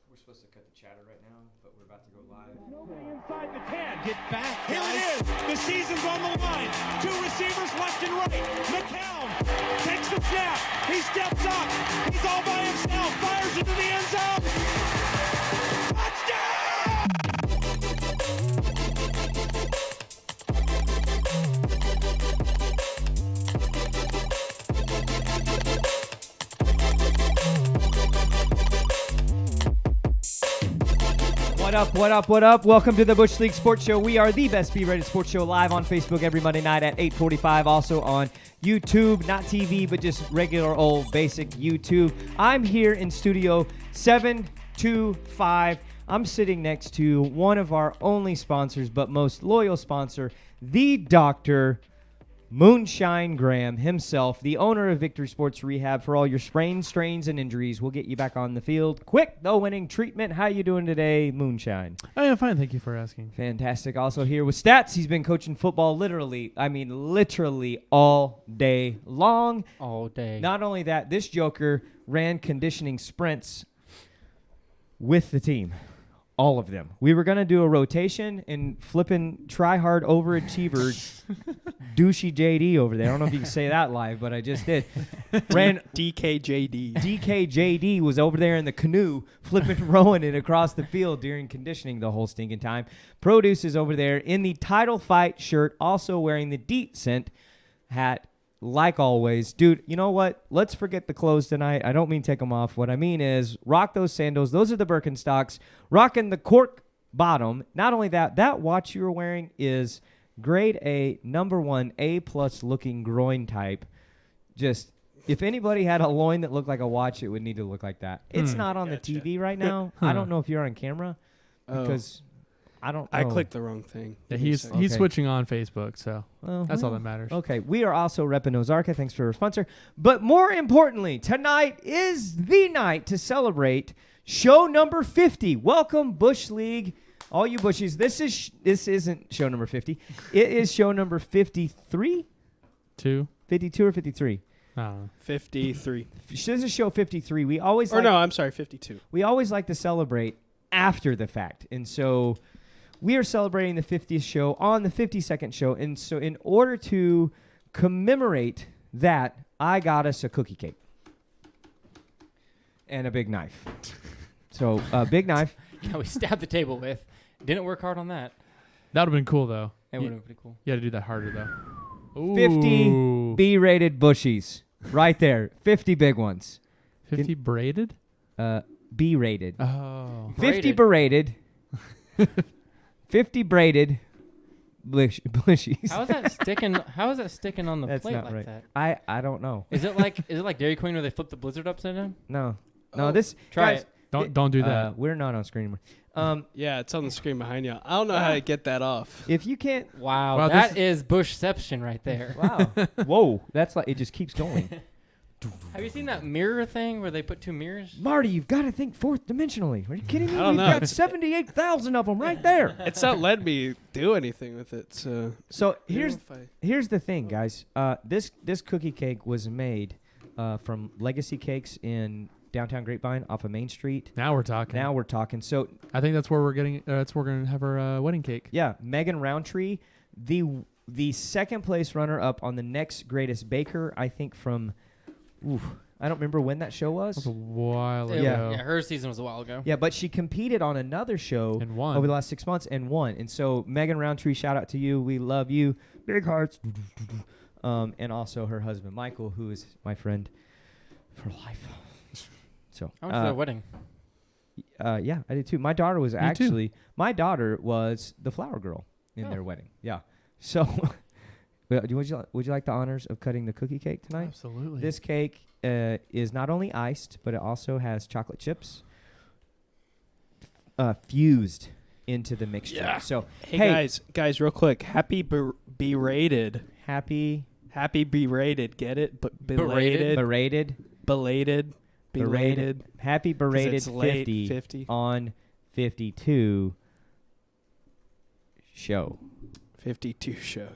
We're supposed to cut the chatter right now, but we're about to go live. Nobody inside the 10. Get back. Here it is. The season's on the line. Two receivers left and right. McCown takes the snap. He steps up. He's all by himself. Fires into the end zone. Touchdown! What up, what up, what up? Welcome to the Bush League Sports Show. We are the best B-rated sports show live on Facebook every Monday night at 8:45. Also on YouTube, not TV, but just regular old basic YouTube. I'm here in studio 725. I'm sitting next to one of our only sponsors, but most loyal sponsor, the Dr. Moonshine Graham himself, the owner of Victory Sports Rehab. For all your sprains, strains, and injuries, we'll get you back on the field. Quick, though, winning treatment. How you doing today, Moonshine? I am fine, thank you for asking. Fantastic. Also here with Stats. He's been coaching football literally all day long. All day. Not only that, this joker ran conditioning sprints with the team. All of them. We were going to do a rotation and flipping try-hard overachiever douchey JD over there. I don't know if you can say that live, but I just did. Ran DKJD. DKJD was over there in the canoe flipping, rowing it across the field during conditioning the whole stinking time. Produce is over there in the title fight shirt, also wearing the decent hat. Like always, dude, you know what? Let's forget the clothes tonight. I don't mean take them off. What I mean is rock those sandals. Those are the Birkenstocks. Rocking the cork bottom. Not only that, that watch you were wearing is grade A, number 1, A+ looking groin type. Just, if anybody had a loin that looked like a watch, it would need to look like that. It's not on the TV right now. I don't know if you're on camera because I don't know. I clicked the wrong thing. Yeah, he's switching on Facebook, so that's all that matters. Okay, we are also repping Ozarka. Thanks for our sponsor. But more importantly, tonight is the night to celebrate show number 50. Welcome, Bush League. All you Bushies, this isn't show number 50. It is show number 53? 52 or 53? I don't know. 53. This is show 53. We always I'm sorry, 52. We always like to celebrate after the fact. And so we are celebrating the 50th show on the 52nd show. And so in order to commemorate that, I got us a cookie cake and a big knife. So a big knife. Yeah, we stabbed the table with. Didn't work hard on that. That would have been cool, though. It would have been pretty cool. You had to do that harder, though. Ooh. 50 B-rated bushies. Right there. 50 big ones. 50 braided? B-rated. Oh. 50 berated. 50 braided bushies. How is that sticking? How is that sticking on the That's plate not like right. that? I don't know. Is it like Dairy Queen where they flip the Blizzard upside down? No. Oh, This try guys, it. Don't do that. We're not on screen anymore. Yeah, it's on the screen behind you. I don't know how to get that off. If you can't, Wow, that is Bushception right there. wow, whoa, that's like it just keeps going. Have you seen that mirror thing where they put two mirrors? Marty, you've got to think fourth dimensionally. Are you kidding me? I don't We've know. got 78,000 of them right there. It's not letting me do anything with it. So Here's the thing, guys. This cookie cake was made from Legacy Cakes in downtown Grapevine off of Main Street. Now we're talking. So I think that's where we're getting. That's where we're gonna have our wedding cake. yeah, Megan Roundtree, the second place runner up on the next greatest baker. I think from, I don't remember when that show was. That was a while ago. Yeah. Yeah, her season was a while ago. Yeah, but she competed on another show And won. over the last 6 months and won. And so Megan Roundtree, shout out to you. We love you. Big hearts. And also her husband, Michael, who is my friend for life. So I went to their wedding. yeah, I did too. My daughter was my daughter was the flower girl in their wedding. Yeah. So would you like the honors of cutting the cookie cake tonight? Absolutely. This cake is not only iced, but it also has chocolate chips fused into the mixture. Yeah. So hey guys, real quick. Happy berated. Happy berated. Get it? Berated. Belated. Belated. Happy berated It's late, 50 on 52 show. 52 show. ...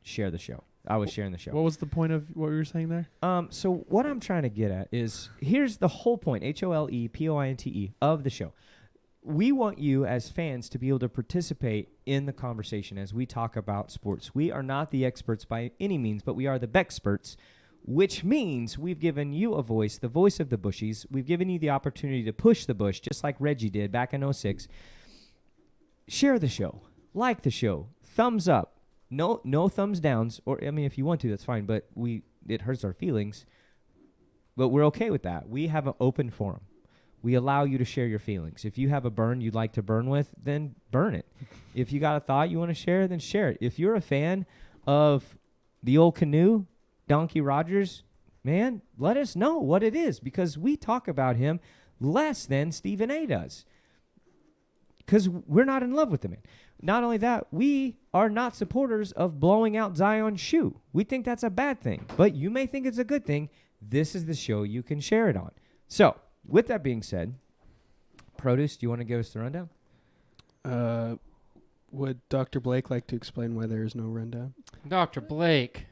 Share the show. I was sharing the show. What was the point of what you were saying there? So what I'm trying to get at is here's the whole point, HOLEPOINTE, of the show. We want you as fans to be able to participate in the conversation as we talk about sports. We are not the experts by any means, but we are the Bexperts, which means we've given you a voice, the voice of the Bushies. We've given you the opportunity to push the Bush, just like Reggie did back in 06. Share the show. Like the show. Thumbs up. No thumbs downs. Or, I mean, if you want to, that's fine, but it hurts our feelings. But we're okay with that. We have an open forum. We allow you to share your feelings. If you have a burn you'd like to burn with, then burn it. If you got a thought you want to share, then share it. If you're a fan of the old canoe, Donkey Rogers, man, let us know what it is, because we talk about him less than Stephen A. does, because we're not in love with the man. Not only that, we are not supporters of blowing out Zion's shoe. We think that's a bad thing, but you may think it's a good thing. This is the show you can share it on. So, with that being said, Produce, do you want to give us the rundown? Would Dr. Blake like to explain why there is no rundown? Dr. Blake,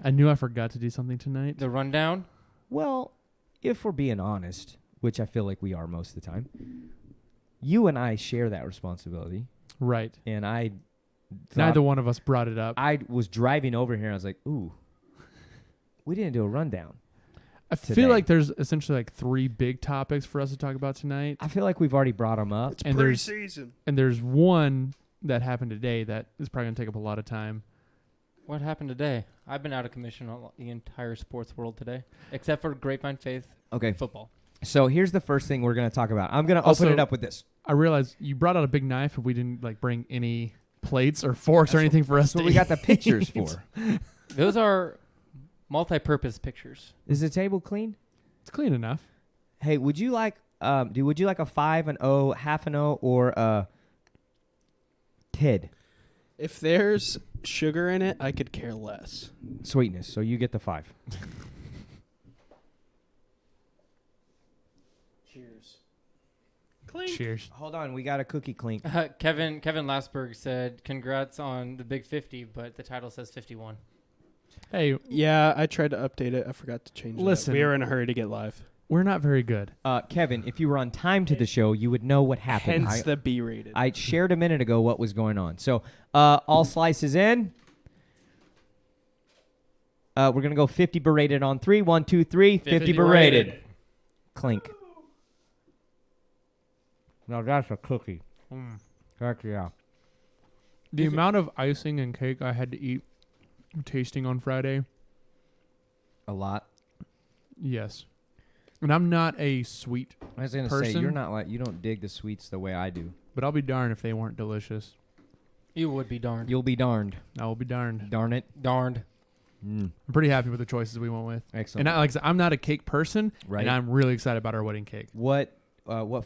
I knew I forgot to do something tonight. the rundown. Well, if we're being honest, which I feel like we are most of the time, you and I share that responsibility. Right. And I Neither one of us brought it up. I was driving over here and I was like, ooh, we didn't do a rundown. I today. feel like there's essentially like 3 big topics for us to talk about tonight. I feel like we've already brought them up. It's And there's- preseason. And there's one that happened today that is probably going to take up a lot of time. What happened today? I've been out of commission on the entire sports world today, except for Grapevine Faith Okay. football. So here's the first thing we're going to talk about. I'm going to Also- open it up with this. I realized you brought out a big knife, but we didn't like bring any plates or forks or anything for us That's to what we got the pictures for. Those are multi-purpose pictures. Is the table clean? It's clean enough. Hey, would you like would you like a 5, an O, half an O, or a TID? If there's sugar in it, I could care less. Sweetness. So you get the 5. Cheers. Cheers. Hold on, we got a cookie clink. Kevin Lasberg said, "Congrats on the big 50," but the title says 51. Hey, Yeah, I tried to update it. I forgot to change it. Listen. We were in a hurry to get live. we're not very good. Kevin, if you were on time to the show, you would know what happened. Hence the B rated. I shared a minute ago what was going on. So all slices in. We're going to go 50 berated on 3. 1, 2, 3. 50 berated. Clink. Now that's a cookie. Heck yeah. The amount of icing and cake I had to eat tasting on Friday, A lot. yes. And I'm not a sweet, I was going to say, Person? you're not like, you don't dig the sweets the way I do. but I'll be darned if they weren't delicious. You would be darned. You'll be darned. I will be darned. Darn it. Darned. I'm pretty happy with the choices we went with. Excellent. And like I said, I'm not a cake person, Right. and I'm really excited about our wedding cake. What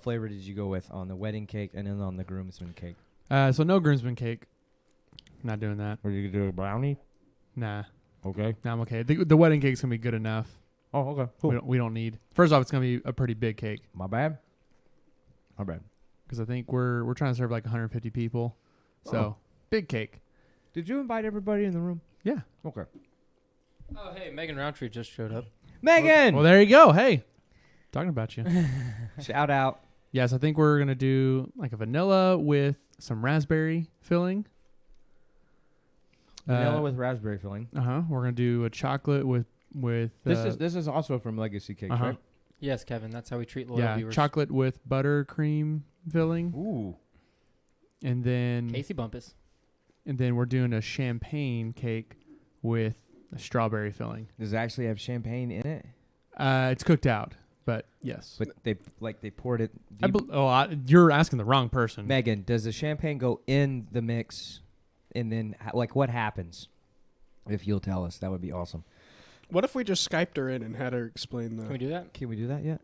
flavor did you go with on the wedding cake and then on the groomsman cake? So no groomsman cake. Not doing that. Or you do a brownie? Nah. Okay. No, I'm okay. The wedding cake's going to be good enough. Oh, okay. We don't need. First off, it's going to be a pretty big cake My bad. My bad. because I think we're trying to serve like 150 people. So, Oh. big cake. Did you invite everybody in the room? Yeah. Okay. Oh, hey, Megan Roundtree just showed up. Megan! Well, there you go. Hey. Talking about you. Shout out. Yes, I think we're going to do like a vanilla with some raspberry filling. Vanilla with raspberry filling. We're going to do a chocolate with This is also from Legacy Cakes, uh-huh. right? Yes, Kevin, that's how we treat loyal yeah, viewers. chocolate with buttercream filling. Ooh. And then Casey Bumpus. we're doing a champagne cake with a strawberry filling. Does it actually have champagne in it? It's cooked out, but yes. But they poured it. You're asking the wrong person. Megan, does the champagne go in the mix, and then what happens? If you'll tell us, that would be awesome. What if we just Skyped her in and had her explain Can we the... do that? Can we do that yet?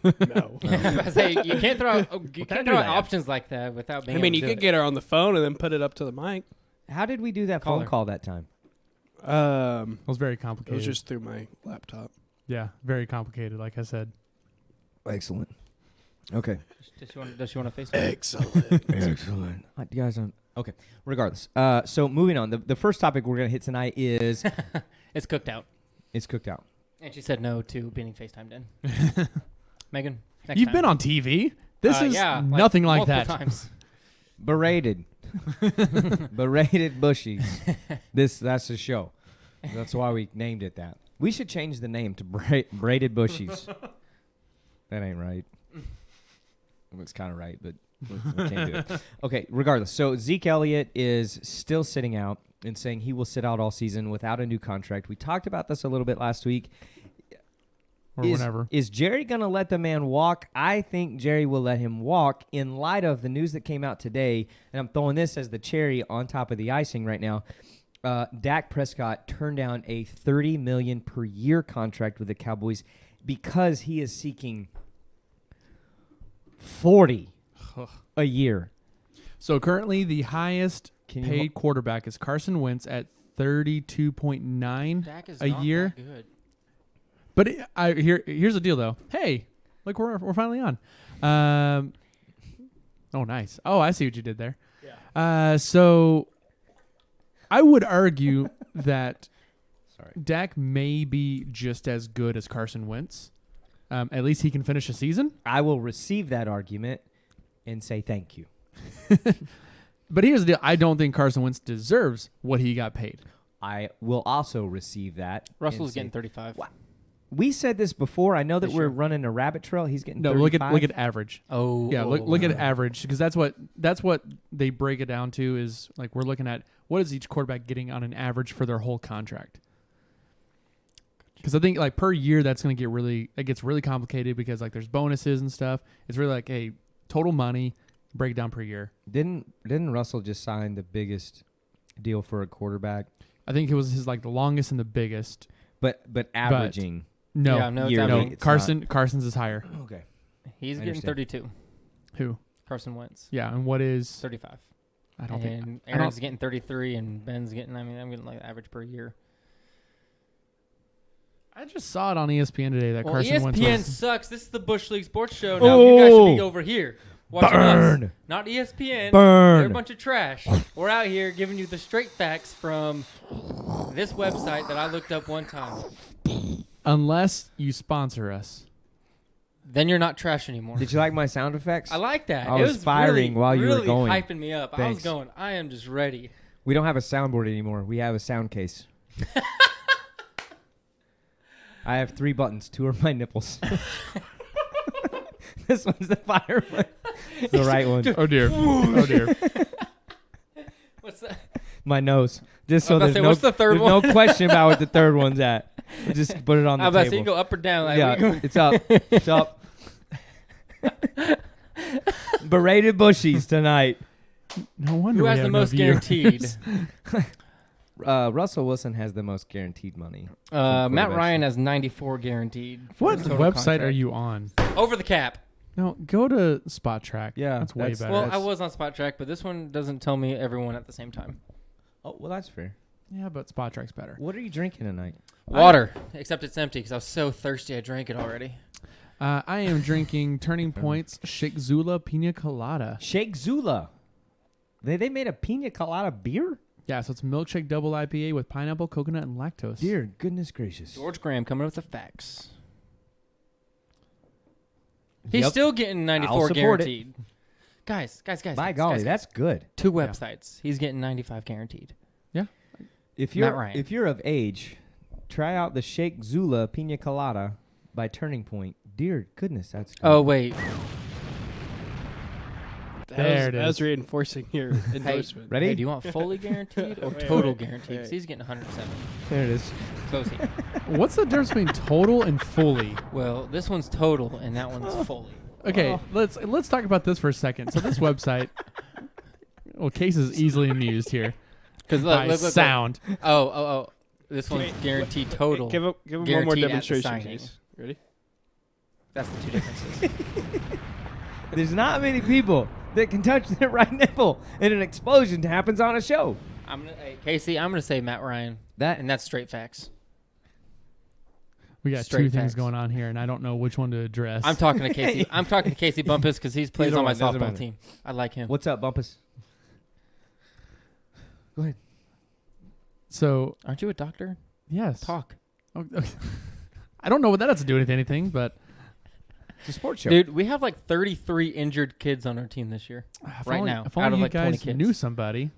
No. I say you can't throw out, you can't can't do throw out that. options like that without being. I mean, able you to could do get her on the phone and then put it up to the mic. How did we do that Call phone her. call that time? It was very It complicated. was just through my laptop. yeah, very complicated, like I said. Excellent. Okay. Does she want to FaceTime? Excellent. You guys on? Okay. Regardless. So moving on. The first topic we're gonna hit tonight is It's cooked out. it's cooked out. And she said no to being FaceTimed in. Megan, next You've time. been on TV. This is yeah, nothing like multiple that. Times. Berated. Berated bushies. That's the show. That's why we named it that. We should change the name to braided bushies. That ain't right. It looks kind of right, but we can't do it. Okay, regardless. So Zeke Elliott is still sitting out and saying he will sit out all season without a new contract. We talked about this a little bit last week. Or whenever. Is Jerry going to let the man walk? I think Jerry will let him walk in light of the news that came out today. And I'm throwing this as the cherry on top of the icing right now. Dak Prescott turned down a $30 million per year contract with the Cowboys because he is seeking $40 a year. So currently the highest Can you paid quarterback is Carson Wentz at 32.9 Dak is a not year. that good. But here's the deal, though. Hey, look, we're finally on. Oh, nice. Oh, I see what you did there. Yeah. So I would argue that Dak may be just as good as Carson Wentz. At least he can finish a season. I will receive that argument and say thank you. But here's the deal. I don't think Carson Wentz deserves what he got paid. I will also receive that. Russell's and say, getting 35. Wow. We said this before. I know that This we're year. running a rabbit trail. He's getting No, 35. look at average. Oh, Yeah, look at average because that's what they break it down to is like we're looking at what is each quarterback getting on an average for their whole contract. Because I think like per year that's going to gets really complicated because like there's bonuses and stuff. It's really like hey, total money breakdown per year. Didn't Russell just sign the biggest deal for a quarterback? I think it was his like the longest and the biggest. But averaging. No, Yeah, no, it's yearly, average. it's Carson's is higher. Okay. He's I getting understand. 32. Who? Carson Wentz. Yeah, and what is 35. I don't and think Aaron's getting 33, and Ben's getting. I'm getting like average per year. I just saw it on ESPN today that Well, Carson Wentz ESPN was, sucks. This is the Bush League Sports Show. Now you guys should be over here watching Burn. us, not ESPN. Burn. They're a bunch of trash. We're out here giving you the straight facts from this website that I looked up one time. unless you sponsor us. Then you're not trash anymore. Did you like my sound effects? I like that. I It was firing really, while you were really going. hyping me up. I Thanks. was going. I am just ready. We don't have a soundboard anymore. We have a sound case. I have 3 buttons. 2 are my nipples. This one's the fire one. The right one. Oh dear. Oh dear. What's that? My nose. Just so I was there's about to say, what's the third there's no one? question about what the third one's at. We'll just put it on I the was about to say table. you go up or down. Like, Yeah, it's up. It's up. Berated bushies tonight. No wonder Who we has have the no most viewers. guaranteed? Russell Wilson has the most guaranteed money. Matt quarterbacks. Ryan has 94 guaranteed. for What his total website contract. are you on? Over the cap. No, go to Spot Track. Yeah, that's way that's- better. Well, I was on Spot Track, but this one doesn't tell me everyone at the same time. Oh, well, that's fair. yeah, but Spot Track's better. What are you drinking tonight? Water, except it's empty because I was so thirsty I drank it already. I am drinking Turning Point's Shake Zula Pina Colada. Shake Zula. They made a pina colada beer? Yeah, so it's milkshake double IPA with pineapple, coconut, and lactose. Dear goodness gracious. George Graham coming up with the facts. He's Yep. still getting 94 I'll support it. guaranteed. Guys. By golly, that's good. 2 websites. He's getting 95 guaranteed. If Matt Ryan. you're of age, try out the Shake Zula Pina Colada by Turning Point. Dear goodness, that's good. Oh, wait. That was reinforcing your endorsement. Ready? Hey, do you want fully guaranteed or Wait, total wait, guaranteed? 'Cause wait. he's getting 107. There it is. So is he. What's the difference between total and fully? Well, this one's total and that one's fully. Okay, let's talk about this for a second. So this website, well, Case is easily amused here Because by sound. Oh. This one's guaranteed total. Give him one more Guaranteed at the demonstration, signing. Case. Ready? That's the 2 differences. There's not many people that can touch their right nipple and an explosion happens on a show. Hey, Casey, I'm gonna say Matt Ryan, That and that's straight facts. We got Straight two things facts. going on here, and I don't know which one to address. I'm talking to Casey. I'm talking to Casey Bumpus because he plays Either on my one, doesn't softball matter. team. I like him. What's up, Bumpus? Go ahead. So, Aren't you a doctor? yes. Talk. Oh, okay. I don't know what that has to do with anything, but It's a sports show. Dude, we have like 33 injured kids on our team this year. if Right only, now, if out only of you like 20 guys kids. knew somebody.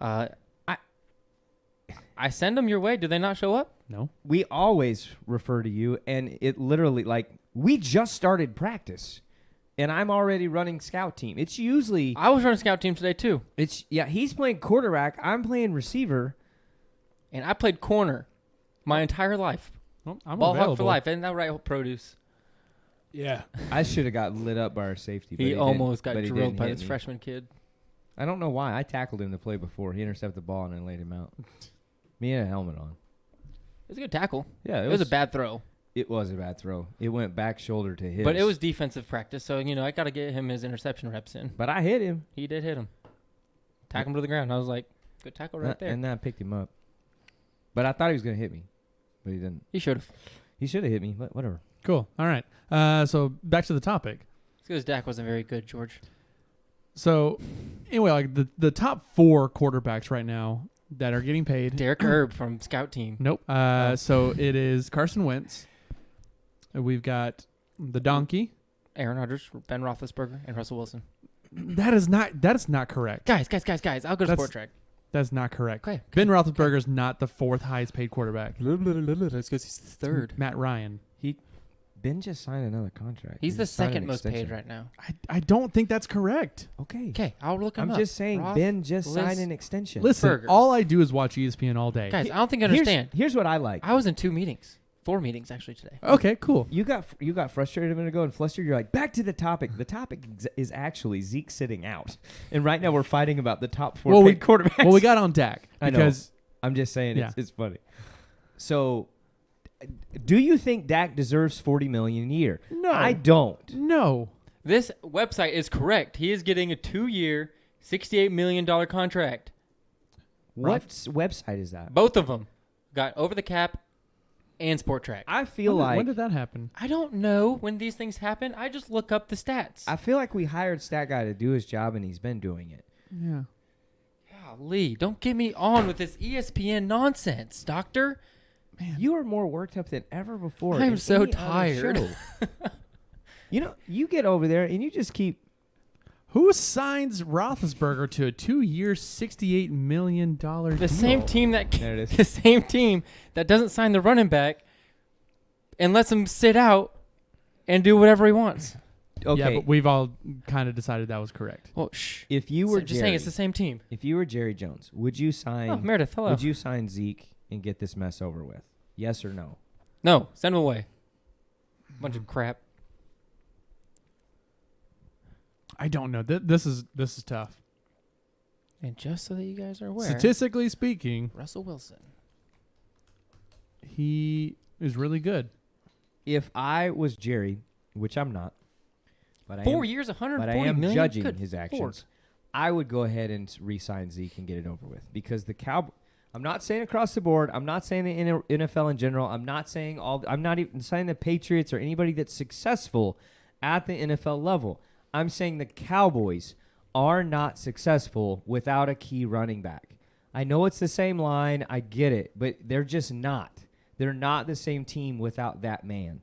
I send them your way. Do they not show up? No. We always refer to you, and it literally, like, we just started practice, and I'm already running scout team. It's usually, I was running scout team today too, he's playing quarterback, I'm playing receiver. and I played corner my entire life. Well, I'm Ball available. hawk for life. Isn't that right, Produce? Yeah. I should have got lit up by our safety. But He didn't- almost got but he drilled didn't by hit this me. freshman kid. I don't know why. I tackled him to play before. He intercepted the ball and then laid him out. Me and a helmet on. It was a good tackle. Yeah, It was a bad throw, It was a bad throw. It went back shoulder to his. but it was defensive practice. So I got to get him his interception reps in. But I hit him. He did hit him. Tack him to the ground. I was like, good tackle right there. And then I picked him up. But I thought he was going to hit me. But he didn't. He should have. He should have hit me, but whatever. Cool. All right. So back to the topic. It's because Dak wasn't very good, George. So anyway, like the top 4 quarterbacks right now that are getting paid. Derek Erb from scout team. Nope. So it is Carson Wentz. We've got the donkey. Aaron Rodgers, Ben Roethlisberger, and Russell Wilson. That is not correct. Guys. I'll go to That's- Sport Track. That's not correct. Okay. Ben Roethlisberger is not the 4th highest paid quarterback. That's because he's third. Matt Ryan. Ben just signed another contract. He's He the just signed second an most paid extension. right now. I don't think that's correct. Okay. Okay, I'll look him I'm up. just saying Roth- Ben just Liz- signed an extension. Listen, Burger. all I do is watch ESPN all day. Guys, I don't think you understand. Here's what I like. I was in 2 meetings. 4 meetings, actually, today. Okay, cool. You got frustrated a minute ago and flustered. You're like, back to the topic. The topic is actually Zeke sitting out, and right now we're fighting about the top 4 paid quarterbacks. Well, we got on Dak I know. because I'm just saying Yeah. it's funny. So, do you think Dak deserves $40 million a year? No. I don't. no. This website is correct. He is getting a 2-year, $68 million contract. What website is that? Both of them got over the cap and Sport Track. I feel When did that happen? I don't know when these things happen. I just look up the stats. I feel like we hired Stat Guy to do his job, and he's been doing it. Yeah. Golly, don't get me on with this ESPN nonsense, Doctor. Man, you are more worked up than ever before. I am in so any other tired. show. You get over there and you just keep. Who signs Roethlisberger to a 2-year, $68 million deal? The same team that There it is. the same team that doesn't sign the running back and lets him sit out and do whatever he wants. Okay, Yeah, but we've all kind of decided that was correct. Well, shh. if you were Just Jerry, saying, it's the same team. if you were Jerry Jones, would you sign? Oh, Meredith, hello. Would you sign Zeke and get this mess over with? Yes or no? No, send him away. Bunch of crap. I don't know. This is tough. And just so that you guys are aware, Statistically speaking, Russell Wilson. he is really good. If I was Jerry, which I'm not, but I 4 am, years, 140 but I am million? judging Good his Lord. actions. I would go ahead and re-sign Zeke and get it over with because the I'm not saying across the board. I'm not saying the NFL in general. I'm not saying I'm not even saying the Patriots or anybody that's successful at the NFL level. I'm saying the Cowboys are not successful without a key running back. I know it's the same line. I get it, but they're just not. They're not the same team without that man.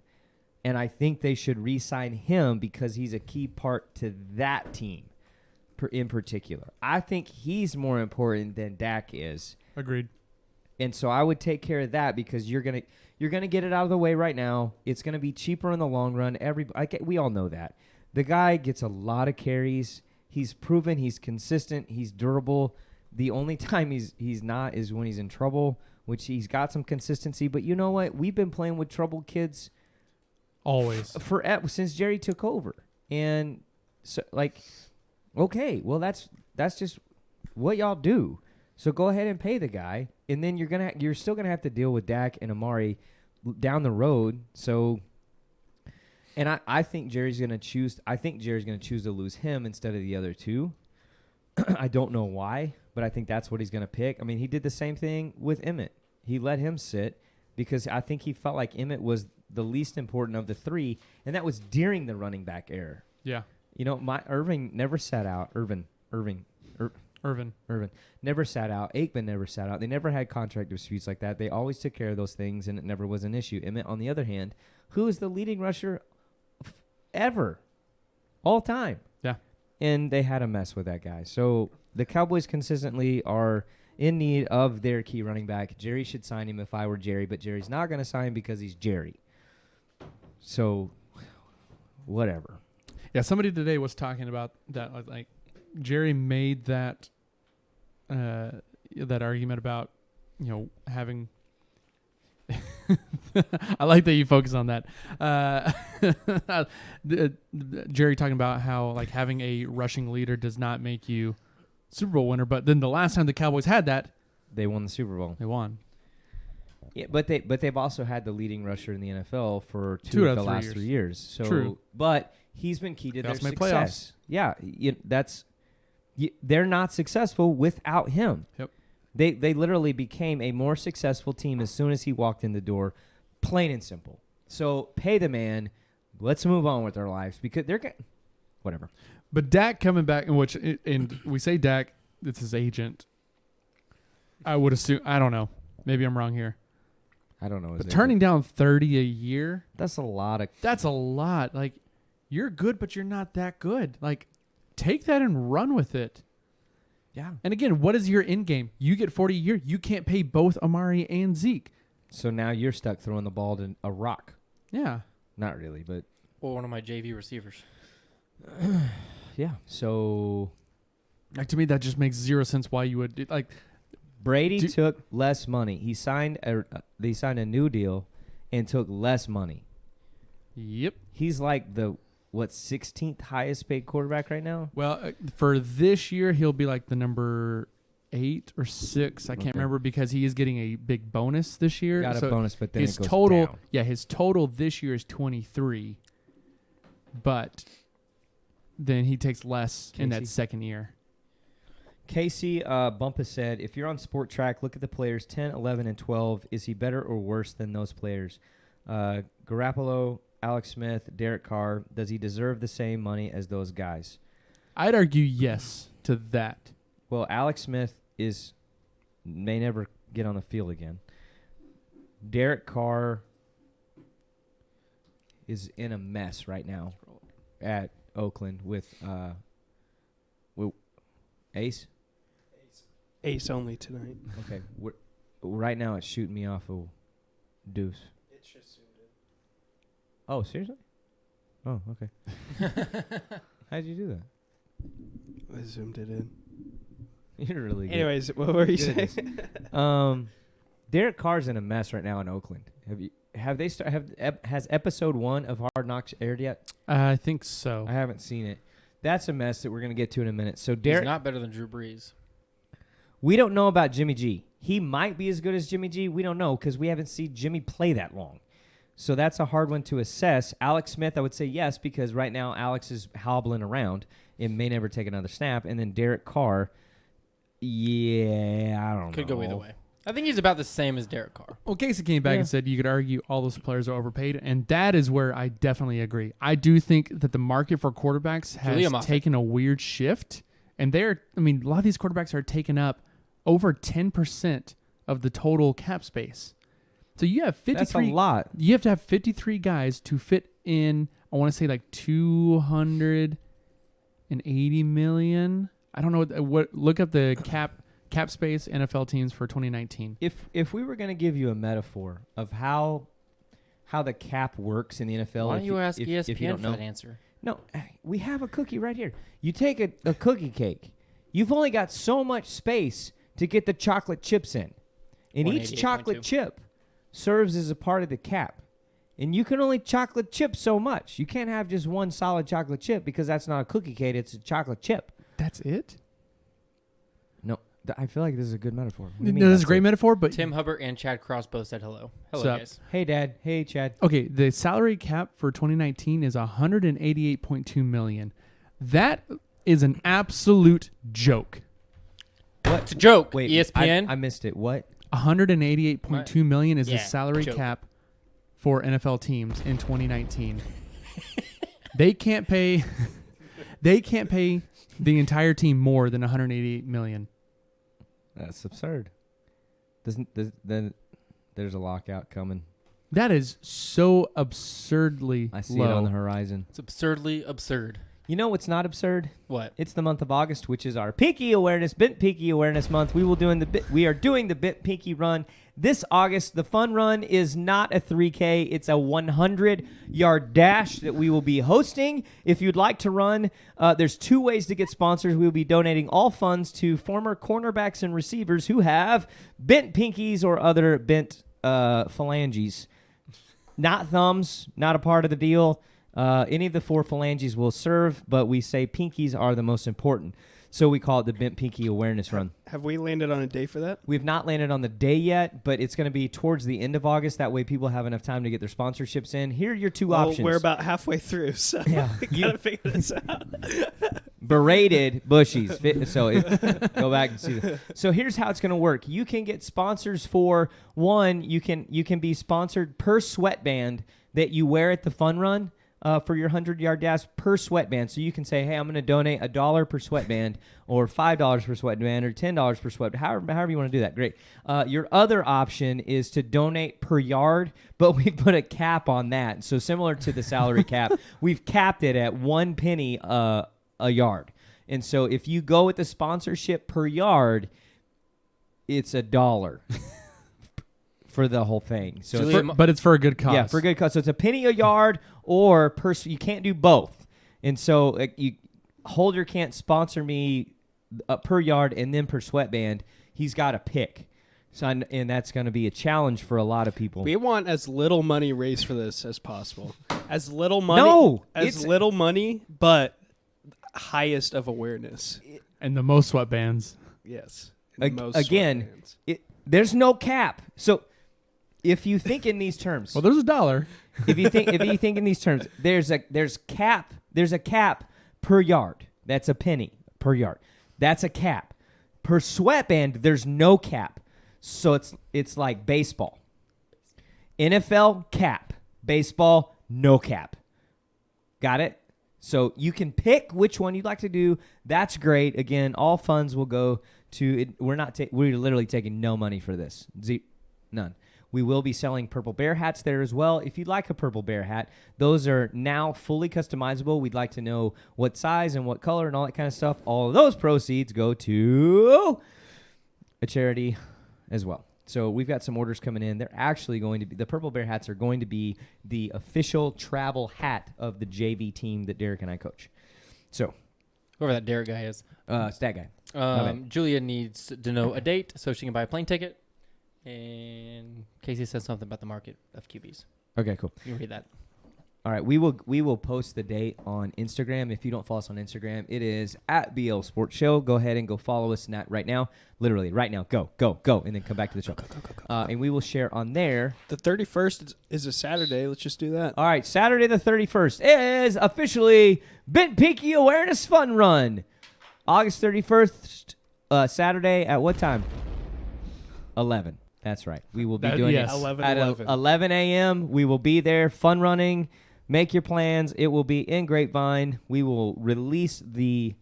And I think they should re-sign him because he's a key part to that team in particular. I think he's more important than Dak is. Agreed. And so I would take care of that because you're gonna get it out of the way right now. It's gonna be cheaper in the long run. We all know that. The guy gets a lot of carries. He's proven he's consistent. He's durable. The only time he's not is when he's in trouble, which he's got some consistency. But you know what? We've been playing with troubled kids Always. since Jerry took over. And so okay, well that's just what y'all do. So go ahead and pay the guy, and then you're still gonna have to deal with Dak and Amari down the road. So, and I think Jerry's gonna choose. I think Jerry's gonna choose to lose him instead of the other two. I don't know why, but I think that's what he's gonna pick. I mean, he did the same thing with Emmett. He let him sit because I think he felt like Emmett was the least important of the three, and that was during the running back era. Yeah. You know, Irving never sat out. Irvin never sat out. Aikman never sat out. They never had contract disputes like that. They always took care of those things, and it never was an issue. Emmett, on the other hand, who is the leading rusher ever, all time? Yeah. And they had a mess with that guy. So the Cowboys consistently are in need of their key running back. Jerry should sign him if I were Jerry, but Jerry's not going to sign him because he's Jerry. So, whatever. Yeah, somebody today was talking about that. Like, Jerry made that that argument about, you know, having. I like that you focus on that. Jerry talking about how like having a rushing leader does not make you Super Bowl winner, but then the last time the Cowboys had that, They won the Super Bowl. they won. Yeah, but they've also had the leading rusher in the NFL for two Two of out of the 3 last years. 3 years. So, True. But he's been key to They their also made success. Yeah, they're not successful without him. Yep. They literally became a more successful team as soon as he walked in the door, plain and simple. So pay the man. Let's move on with our lives because they're getting whatever. But Dak coming back, and we say Dak, it's his agent. I would assume. I don't know. Maybe I'm wrong here. I don't know. But turning down 30 a year, that's a lot. That's a lot. Like, you're good, but you're not that good. Like, take that and run with it. Yeah. And again, what is your end game? You get 40 a year. You can't pay both Amari and Zeke. So now you're stuck throwing the ball to a rock. Yeah. Not really, but Or one of my JV receivers. yeah. So Like, to me, that just makes zero sense why you would like. Brady took less money. They signed a new deal and took less money. Yep. He's like the 16th highest paid quarterback right now? Well, for this year, he'll be like the number 8 or 6. I can't remember because he is getting a big bonus this year. Got a bonus, but then his it goes total, down. yeah, his total this year is 23, but then he takes less in that Casey? second year. Casey Bumpus said, if you're on Sport Track, look at the players 10, 11, and 12. Is he better or worse than those players? Garoppolo, Alex Smith, Derek Carr. Does he deserve the same money as those guys? I'd argue yes to that. Well, Alex Smith may never get on the field again. Derek Carr is in a mess right now at Oakland with Ace. Ace only tonight. Okay, right now it's shooting me off a deuce. It's just zoomed in. Oh, seriously? Oh, okay. How'd you do that? I zoomed it in. You're really good. Anyways, what were you Goodness. saying? Derek Carr's in a mess right now in Oakland. Has episode 1 of Hard Knocks aired yet? I think so. I haven't seen it. That's a mess that we're gonna get to in a minute. So He's Derek, not better than Drew Brees. we don't know about Jimmy G. He might be as good as Jimmy G. We don't know because we haven't seen Jimmy play that long. So that's a hard one to assess. Alex Smith, I would say yes because right now Alex is hobbling around and may never take another snap. And then Derek Carr, yeah, I don't know. Could go either way. I think he's about the same as Derek Carr. Well, Casey came back and said you could argue all those players are overpaid, and that is where I definitely agree. I do think that the market for quarterbacks has taken a weird shift, and a lot of these quarterbacks are taking up over 10% of the total cap space. So you have 53. That's a lot. You have to have 53 guys to fit in, I want to say like 280 million. I don't know what look up the cap space NFL teams for 2019. If we were going to give you a metaphor of how the cap works in the NFL, why don't you ask ESPN if you don't for know that answer? No, we have a cookie right here. You take a cookie cake. You've only got so much space to get the chocolate chips in. And each chocolate 188.2. chip serves as a part of the cap. And you can only chocolate chip so much. You can't have just one solid chocolate chip because that's not a cookie cake. It's a chocolate chip. That's it? No, I feel like this is a good metaphor. What do you No, mean this is a that's great it? metaphor, but Tim Hubbard and Chad Cross both said hello. Hello, Sup? guys. Hey, Dad. Hey, Chad. okay, the salary cap for 2019 is $188.2 million. That is an absolute joke. What? It's a joke. Wait, ESPN. I missed it. What? $188.2 million is the Yeah, salary joke. cap for NFL teams in 2019. They can't pay the entire team more than $188 million. That's absurd. Then there's a lockout coming. That is so absurdly I see low. it on the horizon. It's absurdly absurd. You know what's not absurd? What? It's the month of August, which is our Pinky Awareness, Bent Pinky Awareness Month. We are doing the Bent Pinky Run this August. The fun run is not a 3K. It's a 100-yard dash that we will be hosting. If you'd like to run, there's 2 ways to get sponsors. We will be donating all funds to former cornerbacks and receivers who have bent pinkies or other bent phalanges. Not thumbs, not a part of the deal. Any of the 4 phalanges will serve, but we say pinkies are the most important. So we call it the Bent Pinky Awareness Run. Have we landed on a day for that? We've not landed on the day yet, but it's going to be towards the end of August. That way people have enough time to get their sponsorships in. Here are your 2 options. We're about halfway through, so Yeah. we got to figure this out. Berated bushies. Go back and see. So here's how it's going to work. You can get sponsors for one. You can be sponsored per sweatband that you wear at the fun run. For your 100-yard dash per sweatband. So you can say, hey, I'm going to donate $1 per sweatband or $5 per sweatband or $10 per sweatband, however you want to do that. Great. Your other option is to donate per yard, but we put a cap on that. So similar to the salary cap, we've capped it at 1 penny a yard. And so if you go with the sponsorship per yard, it's $1. For the whole thing. So But it's for a good cause. Yeah, for a good cause. So it's a penny a yard or per. You can't do both. And so Holder can't sponsor me per yard and then per sweatband. He's got to pick. So and that's going to be a challenge for a lot of people. We want as little money raised for this as possible. As little money. No, as little money, but highest of awareness. And the most sweatbands. Yes. Again, there's no cap. So if you think in these terms, Well, there's $1. if you think in these terms, there's a cap per yard. That's a penny per yard. That's a cap. Per sweatband, there's no cap. So it's like baseball. NFL cap. Baseball, no cap. Got it? So you can pick which one you'd like to do. That's great. Again, all funds will go to it. We're literally taking no money for this. None. We will be selling Purple Bear hats there as well. If you'd like a Purple Bear hat, those are now fully customizable. We'd like to know what size and what color and all that kind of stuff. All of those proceeds go to a charity as well. So we've got some orders coming in. They're actually going to be, the Purple Bear hats are going to be the official travel hat of the JV team that Derek and I coach. So Whoever that Derek guy is. stat guy. Julia needs to know a date so she can buy a plane ticket. And Casey said something about the market of QBs. Okay, cool. You can read that. All right, we will post the date on Instagram. If you don't follow us on Instagram, it is at BL Sports Show. Go ahead and go follow us in that right now. Literally, right now. Go, and then come back to the show. Go. And we will share on there. The 31st is a Saturday. Let's just do that. All right, Saturday the 31st is officially Bent Pinky Awareness Fun Run. August 31st, Saturday at what time? 11. That's right. We will be doing it 11 a.m. We will be there, fun running. Make your plans. It will be in Grapevine. We will release the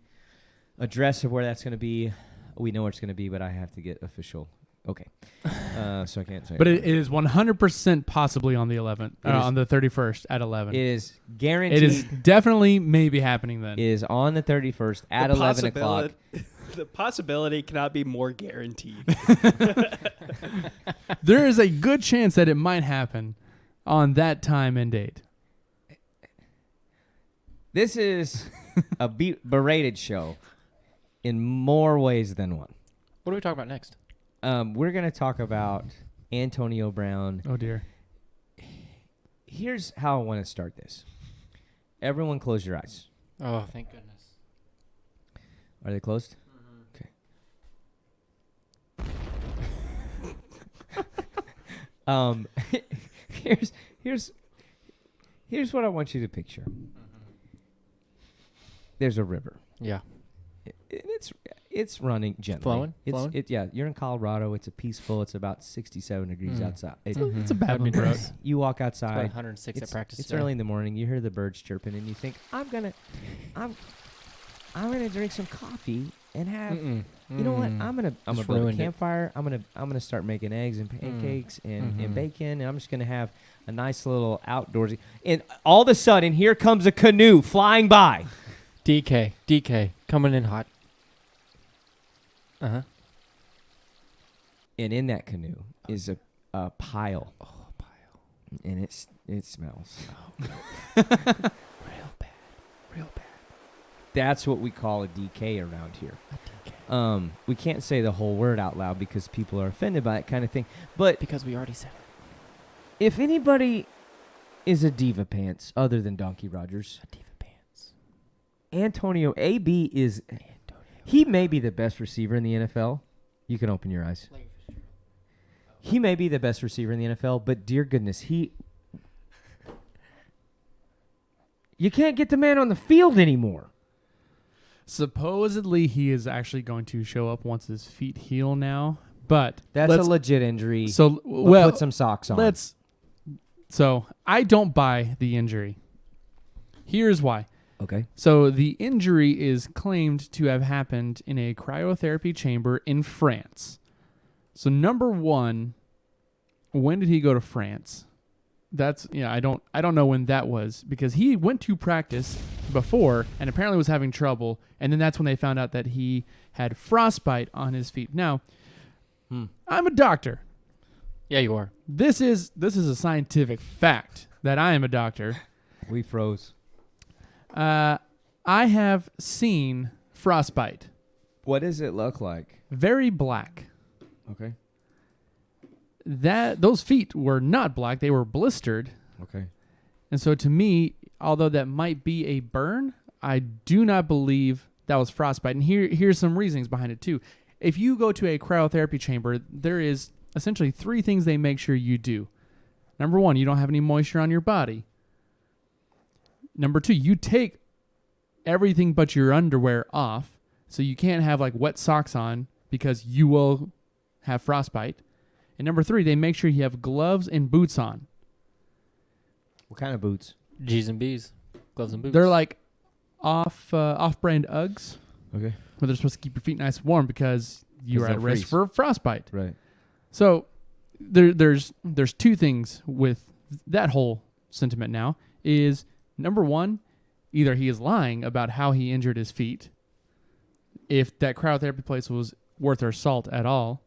address of where that's going to be. We know where it's going to be, but I have to get official. Okay. So I can't say. But it is 100% possibly on the 11th, on the 31st at 11. It is guaranteed. It is definitely maybe happening then. It is on the 31st at 11 o'clock. The possibility cannot be more guaranteed. There is a good chance that it might happen on that time and date. This is a berated show in more ways than one. What are we talking about next? We're going to talk about Antonio Brown. Oh, dear. Here's how I want to start this. Everyone close your eyes. Oh, thank goodness. Are they closed? Okay. Here's what I want you to picture. There's a river. Yeah. And It's running gently. Flowing? It's Flowing? Yeah. You're in Colorado. It's a peaceful. It's about 67 degrees outside. It's a Badlands road. You walk It's about outside. 106 at practice. It's today. early in the morning. You hear the birds chirping, and you think, I'm gonna drink some coffee and have. You know what? I'm gonna Just build a ruined it. campfire. I'm gonna start making eggs and pancakes and bacon, and I'm just gonna have a nice little outdoorsy. And all of a sudden, here comes a canoe flying by. DK, coming in hot. Uh-huh. And in that canoe is a pile. Oh, a pile. And it smells. Real bad. That's what we call a DK around here. We can't say the whole word out loud because people are offended by that kind of thing. But Because we already said it. if anybody is a diva pants other than Donkey Rogers, Diva pants. Antonio AB is. He may be the best receiver in the NFL. You can open your eyes. He may be the best receiver in the NFL, but dear goodness, you can't get the man on the field anymore. Supposedly, he is actually going to show up once his feet heal now. But That's a legit injury. So, We'll put some socks on. So, I don't buy the injury. Here's why. Okay. So, the injury is claimed to have happened in a cryotherapy chamber in France. So, number one, when did he go to France? I don't know when that was, because he went to practice before and apparently was having trouble, and then that's when they found out that he had frostbite on his feet. Now, I'm a doctor. Yeah, you are. This is a scientific fact that I am a doctor. We froze. I have seen frostbite. What does it look like? Very black. Okay. Those feet were not black. They were blistered. Okay. And so to me, although that might be a burn, I do not believe that was frostbite. And here's some reasons behind it too. If you go to a cryotherapy chamber, there is essentially 3 things they make sure you do. Number 1, you don't have any moisture on your body. Number 2, you take everything but your underwear off, so you can't have like wet socks on because you will have frostbite. And number 3, they make sure you have gloves and boots on. What kind of boots? G's and B's. Gloves and boots. They're like off-brand Uggs, Okay. where they're supposed to keep your feet nice and warm because you're at they'll risk freeze. for frostbite. Right. So there's 2 things with that whole sentiment now. Is number 1, either he is lying about how he injured his feet, if that cryotherapy place was worth their salt at all,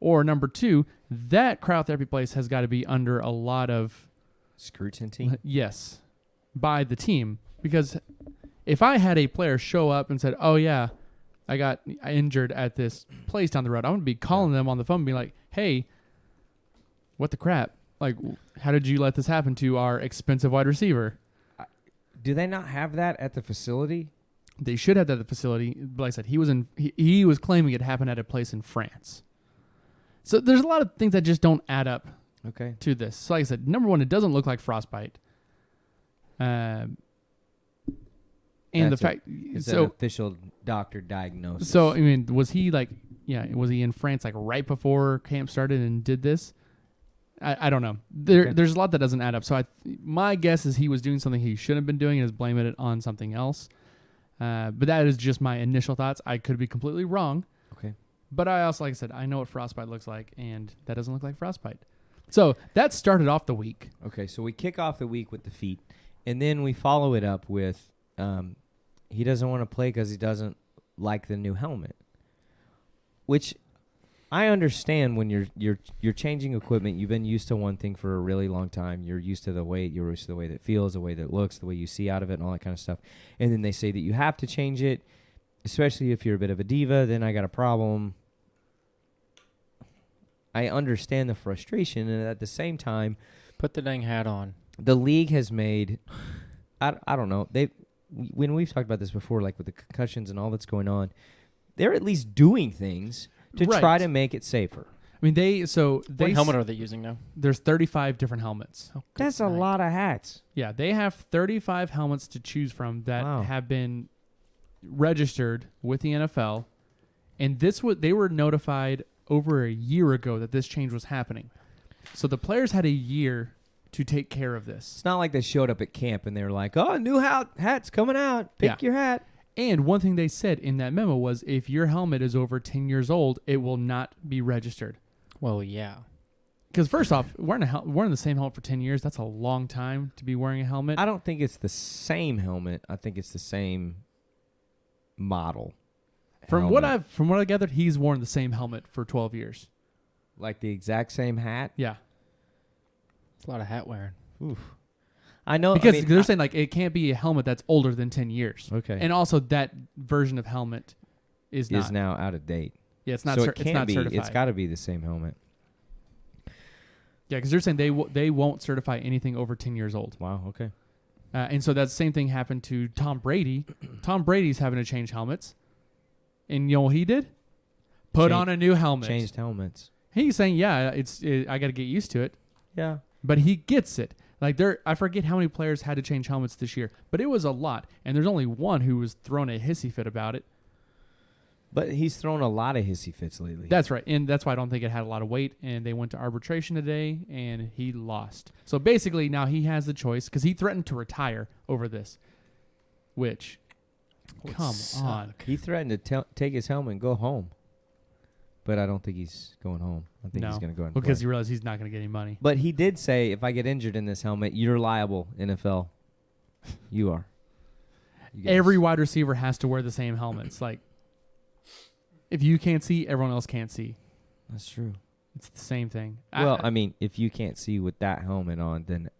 or number 2, that cryotherapy place has got to be under a lot of Scrutiny. yes by the team, because if I had a player show up and said, "Oh yeah, I got injured at this place down the road," I would be calling them on the phone and be like, "Hey, what the crap? Like, how did you let this happen to our expensive wide receiver?" Do they not have that at the facility? They should have that at the facility. But like I said, he was claiming it happened at a place in France. So there's a lot of things that just don't add up Okay. to this. So like I said, number 1, it doesn't look like frostbite. And That's the fact, It's an so official doctor diagnosis. So I mean, was he in France like right before camp started and did this? I don't know. There's a lot that doesn't add up. So my guess is he was doing something he shouldn't have been doing and is blaming it on something else. But that is just my initial thoughts. I could be completely wrong. Okay. But I also, like I said, I know what frostbite looks like, and that doesn't look like frostbite. So that started off the week. Okay, so we kick off the week with the feet, and then we follow it up with he doesn't want to play because he doesn't like the new helmet, which I understand. When you're changing equipment, you've been used to one thing for a really long time. You're used to the way that it feels, the way that it looks, the way you see out of it, and all that kind of stuff. And then they say that you have to change it, especially if you're a bit of a diva. Then I got a problem. I understand the frustration, and at the same time, Put the dang hat on. the league has made, I don't know, when we've talked about this before, like with the concussions and all that's going on, they're at least doing things to Right. try to make it safer. I mean, What helmet are they using now? there's 35 different helmets. That's a lot of hats. Yeah, they have 35 helmets to choose from that Wow. have been registered with the NFL And they were notified over a year ago that this change was happening. So the players had a year to take care of this. It's not like they showed up at camp and they were like, "Oh, new hat's coming out. Pick your hat." And one thing they said in that memo was if your helmet is over 10 years old, it will not be registered. Well, yeah. Because first off, wearing the same helmet for 10 years, that's a long time to be wearing a helmet. I don't think it's the same helmet. I think it's the same model. From what helmet. I gathered, he's worn the same helmet for 12 years. Like the exact same hat. Yeah. It's a lot of hat wearing. Oof. I know Because they're saying like it can't be a helmet that's older than 10 years. Okay. And also that version of helmet is now out of date. Yeah, it's not. So It's not certified. It's got to be the same helmet. Yeah, because they're saying they won't certify anything over 10 years old. Wow. Okay. And so that same thing happened to Tom Brady. Tom Brady's having to change helmets. And you know what he did? Put on a new helmet. Changed helmets. He's saying, yeah, I got to get used to it. Yeah. But he gets it. Like I forget how many players had to change helmets this year, but it was a lot. And there's only one who was throwing a hissy fit about it. But he's thrown a lot of hissy fits lately. That's right. And that's why I don't think it had a lot of weight. And they went to arbitration today, and he lost. So basically now he has the choice because he threatened to retire over this, which, come on. He threatened to take his helmet and go home. But I don't think he's going home. I think he's going to go and because play. he realized he's not going to get any money. But he did say, if I get injured in this helmet, you're liable, NFL. You are. You guys. Every wide receiver has to wear the same helmets. Like, if you can't see, everyone else can't see. That's true. It's the same thing. Well, I mean, if you can't see with that helmet on, then...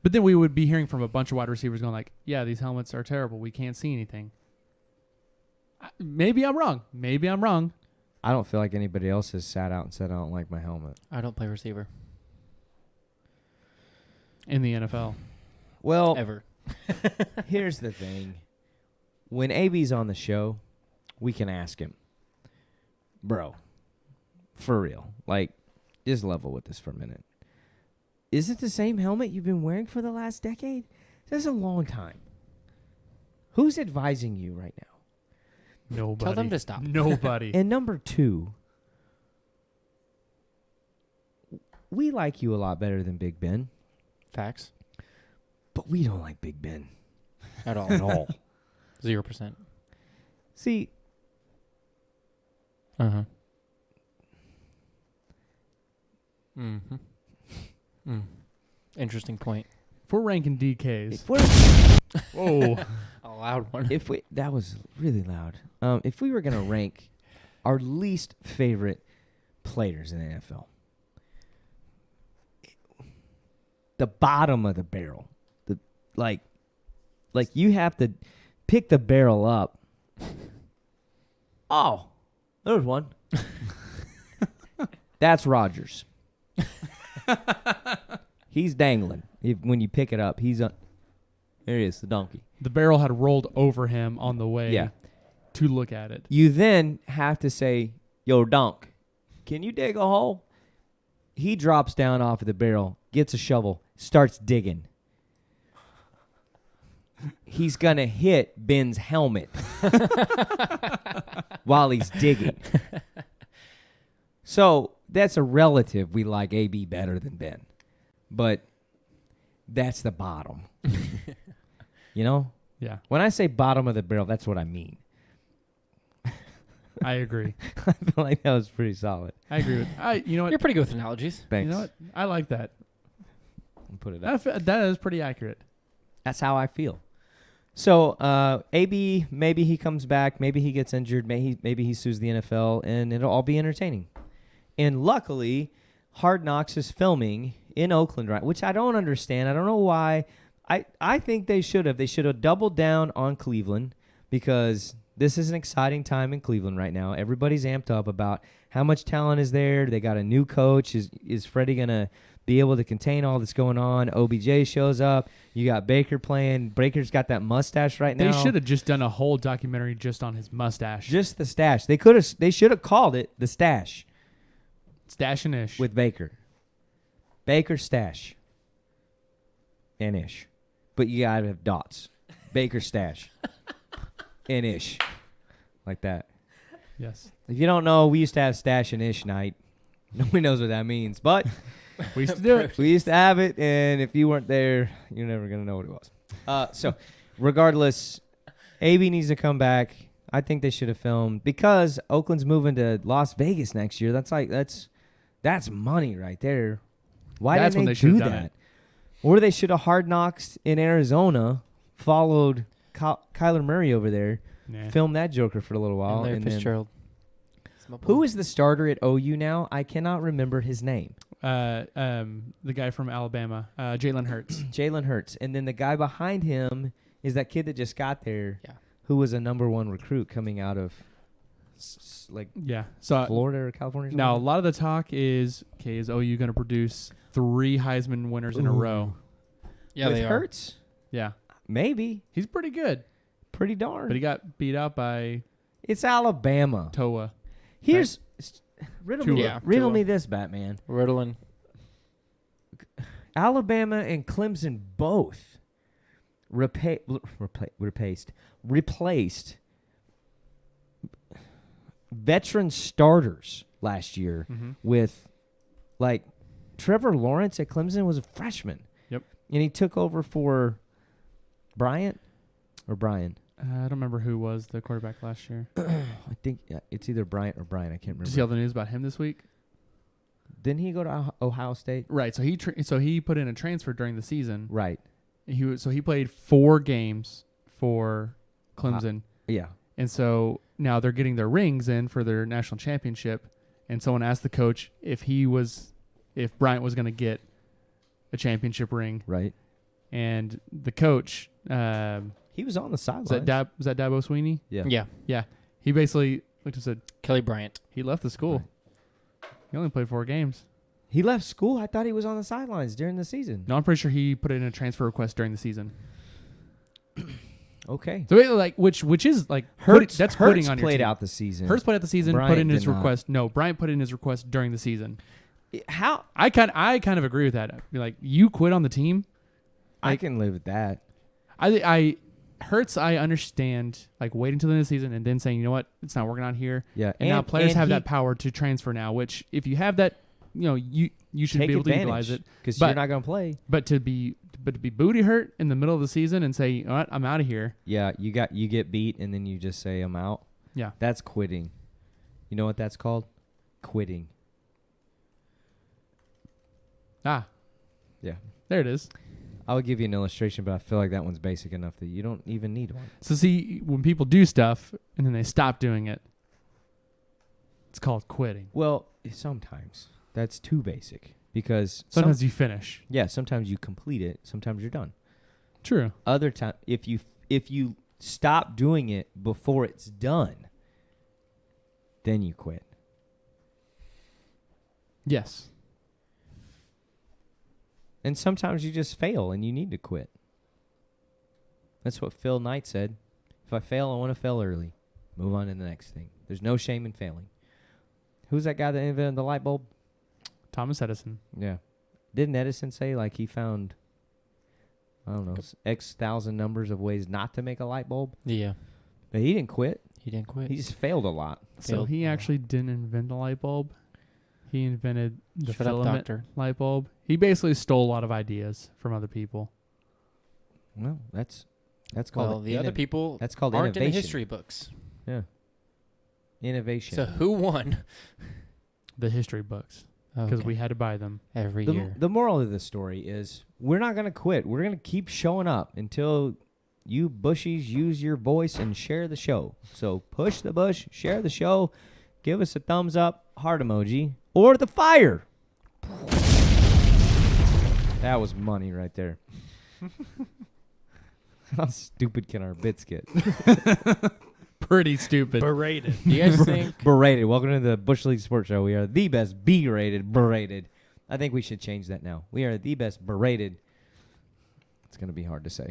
But then we would be hearing from a bunch of wide receivers going like, yeah, these helmets are terrible. We can't see anything. Maybe I'm wrong. I don't feel like anybody else has sat out and said, I don't like my helmet. I don't play receiver. In the NFL. Well, Ever. here's the thing. When AB's on the show, we can ask him, bro, for real, like, just level with this for a minute. Is it the same helmet you've been wearing for the last decade? That's a long time. Who's advising you right now? Nobody. Tell them to stop. Nobody. And number two, we like you a lot better than Big Ben, Facts. but we don't like Big Ben At all. At all. 0%. See, Uh-huh. Mm-hmm. Interesting point. If we're ranking DKs. if we're Whoa. A loud one. that was really loud. If we were gonna rank our least favorite players in the NFL, the bottom of the barrel, like you have to pick the barrel up. Oh, there's one. That's Rodgers. He's dangling. When you pick it up, there he is, the donkey. The barrel had rolled over him on the way to look at it. You then have to say, yo, donk, can you dig a hole? He drops down off of the barrel, gets a shovel, starts digging. He's going to hit Ben's helmet while he's digging. So that's a relative. We like AB better than Ben. But that's the bottom. You know? Yeah, When I say bottom of the barrel, that's what I mean. I agree. I feel like that was pretty solid. I agree with. You know what? You're pretty good with analogies. Thanks. You know what? I like that. Put it up. That is pretty accurate. That's how I feel. So AB, maybe he comes back, maybe he gets injured, maybe he sues the NFL, and it'll all be entertaining. And luckily, Hard Knocks is filming in Oakland, right? Which I don't understand. I don't know why. I think they should have. They should have doubled down on Cleveland because this is an exciting time in Cleveland right now. Everybody's amped up about how much talent is there. They got a new coach. Is Freddie going to be able to contain all that's going on? OBJ shows up. You got Baker playing. Baker's got that mustache right now. They should have just done a whole documentary just on his mustache. Just the stash. They should have called it the stash Stash and Ish. with Baker. Baker stash. And Ish. But you got to have dots. Baker stash. And Ish. Like that. Yes. If you don't know, we used to have stash and ish night. Nobody knows what that means, but We used to do it. we used to have it, and if you weren't there, you're never gonna know what it was. So, regardless, AB needs to come back. I think they should have filmed because Oakland's moving to Las Vegas next year. That's money right there. Why That's didn't when they they should do have done that? it. Or they should have hard knocks in Arizona, followed Kyler Murray over there, Nah. filmed that joker for a little while, And Larry and then Fitzgerald. It's my boy. who is the starter at OU now? I cannot remember his name. The guy from Alabama, Jalen Hurts. Jalen Hurts. And then the guy behind him is that kid that just got there, Yeah. who was a number 1 recruit coming out of like Yeah. So Florida or California. or now a something? lot of the talk is, okay, is OU going to produce 3 Heisman winners in a Ooh. row? Yeah, with they are. Hurts, Yeah. maybe He's pretty good, pretty darn. but he got beat out by It's Alabama. Toa. Here's riddle me, Tua. Yeah, riddle Tua. me this, Batman. Riddling. Alabama and Clemson both replaced veteran starters last year Mm-hmm. with, like, Trevor Lawrence at Clemson was a freshman. Yep. And he took over for Bryant or Brian. I don't remember who was the quarterback last year. I think it's either Bryant or Brian. I can't Did you see all remember. the news about him this week? Didn't he go to Ohio State? Right. So he put in a transfer during the season. Right. He played 4 games for Clemson, Yeah. and so now they're getting their rings in for their national championship. And someone asked the coach if Bryant was going to get a championship ring, Right. and the coach He was on the sidelines. was that Dabo Sweeney? Yeah. Yeah. Yeah. He basically looked and said Kelly Bryant. he left the school. Right. He only played 4 games. He left school. I thought he was on the sidelines during the season. No, I'm pretty sure he put in a transfer request during the season. Okay. So which is like Hurts quitting on your played team. out the season. Hurts played out the season, put Bryant in his did not. request. No, Bryant put in his request during the season. How I kind of agree with that. Be like, you quit on the team. I can live with that. I Hurts, I understand, like waiting till the end of the season and then saying, you know what, it's not working out here. Yeah. And now players have he- that power to transfer now, which if you have that, you should take be able to advantage, utilize it. because But- you're not going to play. But to be booty hurt in the middle of the season and say, you know what, I'm out of here. Yeah, you get beat and then you just say I'm out. Yeah. That's quitting. You know what that's called? Quitting. Ah, Yeah. there it is. I would give you an illustration, but I feel like that one's basic enough that you don't even need one. So see, when people do stuff and then they stop doing it, it's called quitting. Well, sometimes that's too basic because Sometimes you finish. sometimes you complete it, sometimes you're done. True. Other time, if you stop doing it before it's done, then you quit. Yes. And sometimes you just fail and you need to quit. That's what Phil Knight said. If I fail, I want to fail early. Move on to the next thing. There's no shame in failing. Who's that guy that invented the light bulb? Thomas Edison. Yeah. Didn't Edison say like he found, I don't know, X thousand numbers of ways not to make a light bulb? Yeah. But he didn't quit. He didn't quit. He just failed a lot. So Failed. he actually didn't invent the light bulb. He invented the Shut up, filament doctor. light bulb. He basically stole a lot of ideas from other people. Well, that's called Well, the other people that's called aren't in the innovation. history books. Yeah. Innovation. So who won? The history books. Because Okay. we had to buy them. every year. The moral of the story is we're not going to quit. We're going to keep showing up until you bushies use your voice and share the show. So push the bush, share the show, give us a thumbs up, heart emoji, or the fire. That was money right there. How stupid can our bits get? Pretty stupid. Berated. Do you guys think? Berated. Welcome to the Bush League Sports Show. We are the best B-rated, berated. I think we should change that now. We are the best berated. It's going to be hard to say.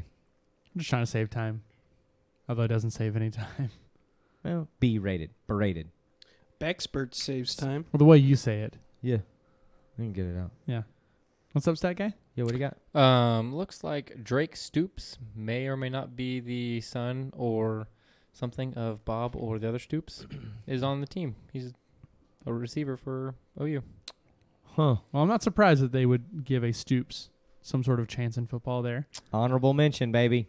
I'm just trying to save time. Although it doesn't save any time. Well, B-rated, berated. Bexpert saves time. Well, the way you say it. Yeah. We can get it out. Yeah. What's up, stat guy? Yeah, what do you got? Looks like Drake Stoops may or may not be the son or something of Bob or the other Stoops is on the team. He's a receiver for OU. Huh. Well, I'm not surprised that they would give a Stoops some sort of chance in football there. Honorable mention, baby.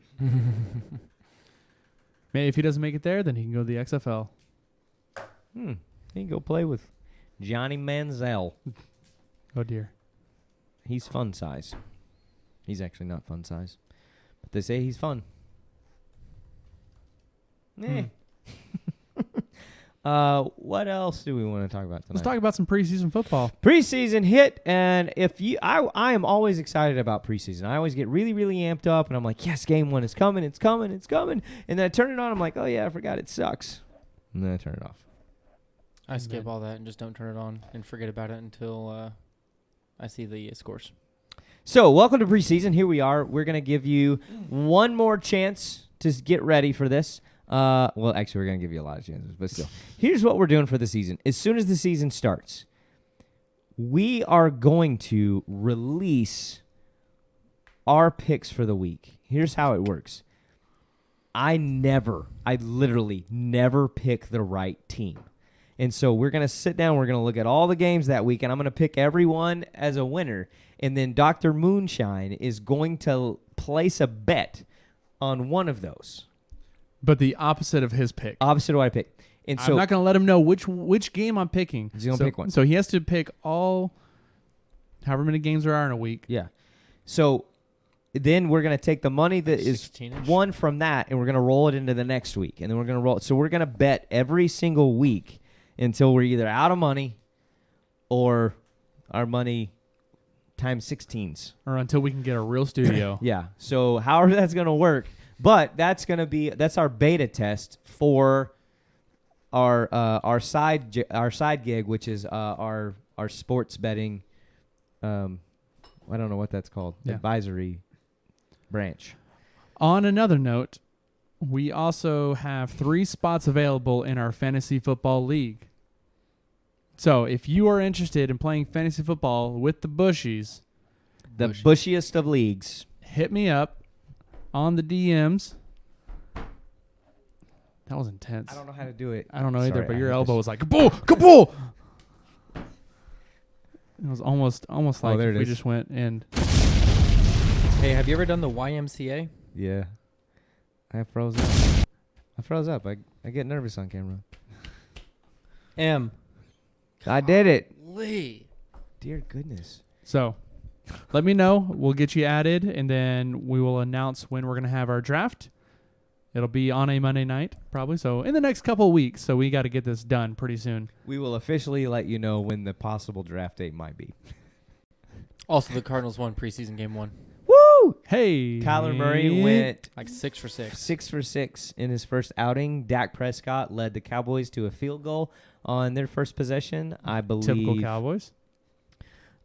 Maybe if he doesn't make it there, then he can go to the XFL. He can go play with Johnny Manziel. Oh, dear. He's fun size. He's actually not fun size. But they say he's fun. What else do we want to talk about tonight? Let's talk about some preseason football. Preseason hit, and I am always excited about preseason. I always get really, really amped up, and I'm like, yes, game one is coming, it's coming, it's coming. And then I turn it on, I'm like, oh yeah, I forgot it sucks. And then I turn it off. I skip all that and just don't turn it on and forget about it until I see the scores. So, welcome to preseason. Here we are. We're going to give you one more chance to get ready for this. Well, actually, we're going to give you a lot of chances, but still. Here's what we're doing for the season. As soon as the season starts, we are going to release our picks for the week. Here's how it works. I literally never pick the right team. And so we're going to sit down, we're going to look at all the games that week, and I'm going to pick everyone as a winner. And then Dr. Moonshine is going to place a bet on one of those. But the opposite of his pick. Opposite of what I pick. And so I'm not going to let him know which game I'm picking. He's going to pick one. So he has to pick all, however many games there are in a week. Yeah. So then we're going to take the money that is 16-ish. won from that, and we're going to roll it into the next week. And then we're going to roll it. So we're going to bet every single week until we're either out of money or our money times 16s. Or until we can get a real studio. Yeah. So however that's going to work, but that's our beta test for our side gig, which is our sports betting. I don't know what that's called. Yeah. Advisory branch. On another note, we also have 3 spots available in our fantasy football league. So if you are interested in playing fantasy football with the Bushies, The bushiest of leagues. hit me up on the DMs. That was intense. I don't know how to do it. I don't know either, Sorry, but I your had elbow this- was like, kaboom, kaboom! It was almost like there if it we is. just went and... Hey, have you ever done the YMCA? Yeah. I froze up. I get nervous on camera. I did it. Lee. Dear goodness. So, let me know. We'll get you added, and then we will announce when we're going to have our draft. It'll be on a Monday night, probably. So, in the next couple of weeks. So, we got to get this done pretty soon. We will officially let you know when the possible draft date might be. Also, the Cardinals won preseason game 1. Woo! Hey! Kyler Murray went Like 6 for 6. 6 for 6 in his first outing. Dak Prescott led the Cowboys to a field goal on their first possession, I believe. Typical Cowboys.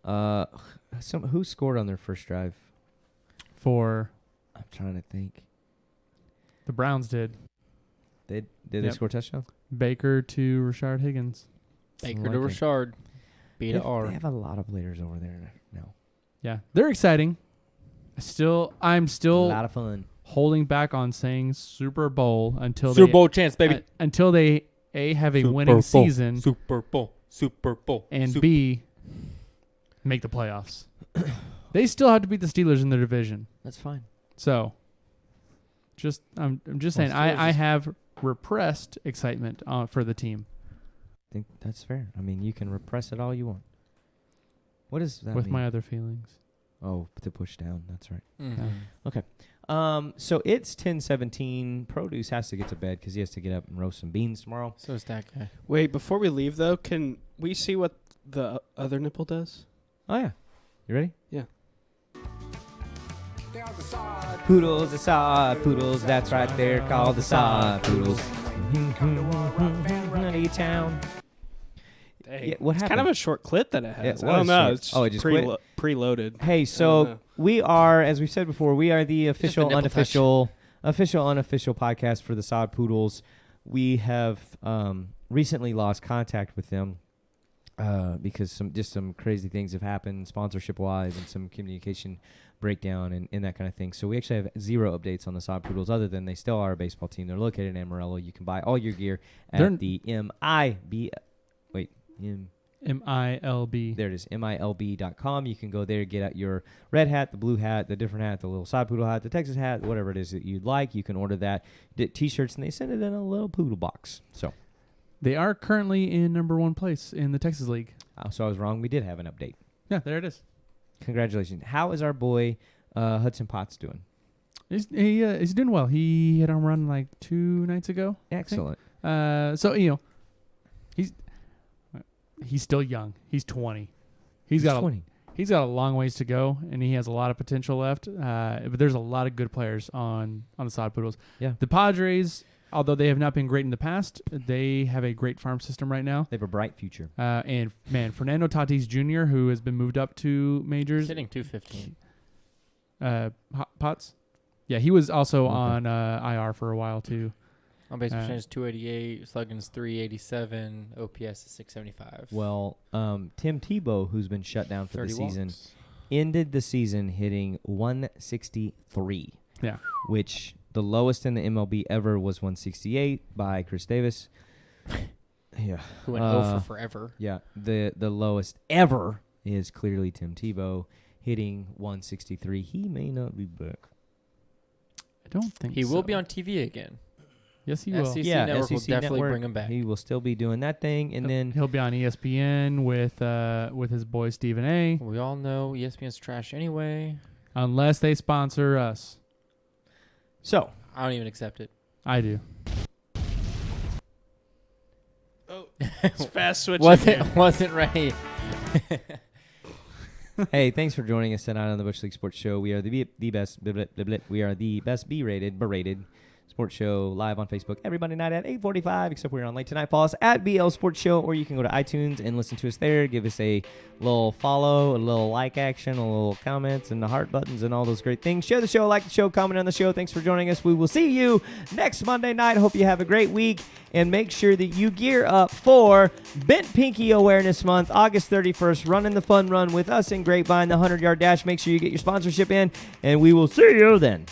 Who scored on their first drive? For I'm trying to think. the Browns did. Did they Yep. score a touchdown? Baker to Rashard Higgins. Baker Like to it. Rashard. B to R. They have a lot of players over there now. Yeah, they're exciting. I'm A still lot of fun. holding back on saying Super Bowl until Super they Bowl chance, baby. until they have a winning season Super Bowl. Super Bowl. and B make the playoffs. They still have to beat the Steelers in their division. That's fine. So, I'm just saying I have repressed excitement for the team I think that's fair. I mean, you can repress it all you want. What does that with mean? my other feelings. Oh, to push down. That's right. Mhm. So it's 10:17. Produce has to get to bed because he has to get up and roast some beans tomorrow. So is that guy. Wait, before we leave though, can we see what the other nipple does? Oh yeah, you ready? Yeah. Poodles, the sod poodles. That's right. They're called the sod poodles. Town. Dang. Yeah, what it's happened? kind of a short clip that it has. It I don't was know. short. It's Oh, it just quit? preloaded. Hey, I so don't know. we are, as we said before, we are the official, nipple unofficial podcast for the Sod Poodles. We have recently lost contact with them. because some crazy things have happened sponsorship wise and some communication breakdown and that kind of thing. So we actually have 0 updates on the Sod Poodles other than they still are a baseball team. They're located in Amarillo. You can buy all your gear at the MILB. There it is, MILB.com. You can go there, get out your red hat, the blue hat, the different hat, the little Sod Poodle hat, the Texas hat, whatever it is that you'd like. You can order that. T-shirts, and they send it in a little poodle box. So They are currently in number 1 place in the Texas League. so I was wrong. We did have an update. Yeah, there it is. Congratulations. How is our boy Hudson Potts doing? He's doing well. He hit a home run like 2 nights ago. Excellent. So he's still young. He's 20. He's got 20. He's got a long ways to go, and he has a lot of potential left. But there's a lot of good players on the Sod Poodles. Yeah. The Padres, although they have not been great in the past, they have a great farm system right now. They have a bright future. And man, Fernando Tatis Jr., who has been moved up to majors. He's hitting 215. Potts? Yeah, he was also Okay. on IR for a while too. On base percentage is 288, slugging is 387, OPS is 675. Well, Tim Tebow, who's been shut down for the 30 season, walks. ended the season hitting 163. Yeah. Which the lowest in the MLB ever was 168 by Chris Davis. Yeah. Who went 0 for forever. Yeah. The lowest ever is clearly Tim Tebow hitting 163. He may not be back. I don't think He so. will be on TV again. Yes, he will. SEC Network will definitely bring him back. He will still be doing that thing, and then He'll be on ESPN with his boy Stephen A. We all know ESPN's trash anyway. Unless they sponsor us. so I don't even accept it. I do. It's fast switching. Wasn't ready. hey, thanks for joining us tonight on the Bush League Sports Show. We are the best we are the best berated sports show live on Facebook every Monday night at 8:45, except we're on late tonight. Follow us at BL Sports Show, or you can go to iTunes and listen to us there. Give us a little follow, a little like action, a little comments, and the heart buttons and all those great things. Share the show, like the show, comment on the show. Thanks for joining us. We will see you next Monday night. Hope you have a great week, and make sure that you gear up for Bent Pinky Awareness Month, August 31st. Running the fun run with us in Grapevine, the 100-yard dash. Make sure you get your sponsorship in, and we will see you then.